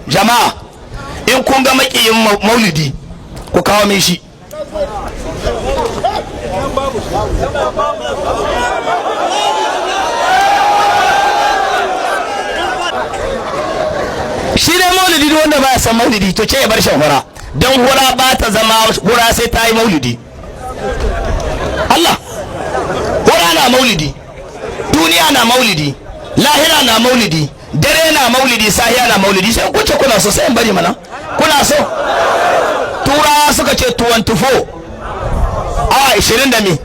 jama'a in kun ga makiyin maulidi ku kawo min shi. Shi ne maulidi wanda ba ya san maulidi to ce ya bar shan hura, don hura ba ta zama hura sai ta yi maulidi. Allah, hura na maulidi, duniya na maulidi, lahira na maulidi, dare na maulidi, sahiya na maulidi. Sai kuce kuna so sai in bari mana, kuna so? Turawa suka ce 24 awa 20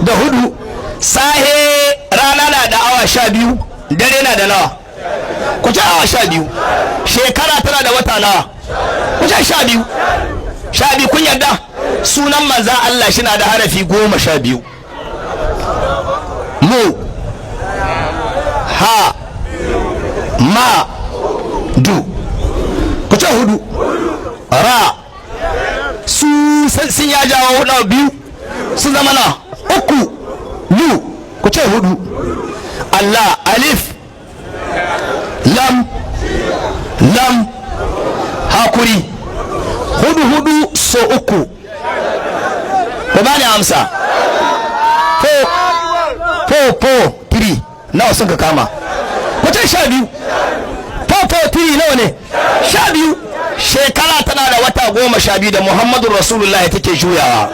da hudu, sahe rana na da awa 12, dare na da nawa? Ku ce awa 12. Shekara tana da wata nawa? Ku ce 12. 12 kun yarda? Sunan manza Allah shi na da harafi 12. Mu, ha, ma, du. Ku ce hudu. Ra, su sun ya jawo hudu biyu su zama na uku. Lu, ku ce hudu. Allah, alif, lam, hakuri. Hudu so uku. Ku bani amsa. 4 3 nawa sun ka kama? Ku ce 12. 4 3 nawa ne? 12. Shekara tana da wata 12 da Muhammadu Rasulullah take juyawa.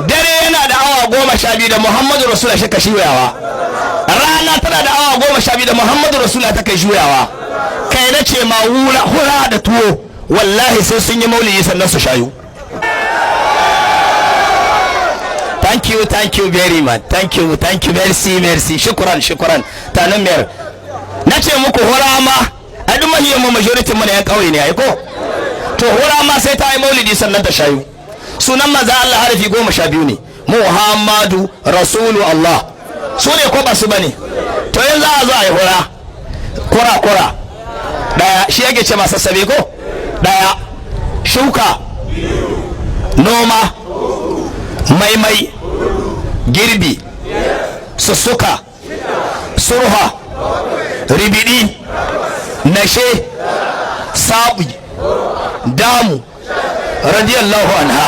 Dare yana da awa 12 da Muhammadu Rasulullah shi ka juyawa. Rana tana da awa 12 da Muhammadu Rasulullah take juyawa. Kai na ce ma hura da tuwo wallahi sai sun yi maulidi sannan su shayu. Thank you very much. Thank you, merci. Shukran. Tanan mer. Na ce muku hura ma a duk mahiyar mu majority mu ne yan kauye ne ai ko? To hura ma sai ta yi maulidi sannan ta shayu. Sunan manzo Allah harafi 12 ne. Muhammadu Rasulu Allah. Su ne ko ba su bane? To yanzu a zo a yi hura. Kura. Daya shi yake ce masa sabe ko? Daya. Shuka. Noma. Maimai. Girbi. Sussuka. Surha. Ribidi. Nashe. Sabi. Damu. Radiyallahu anha.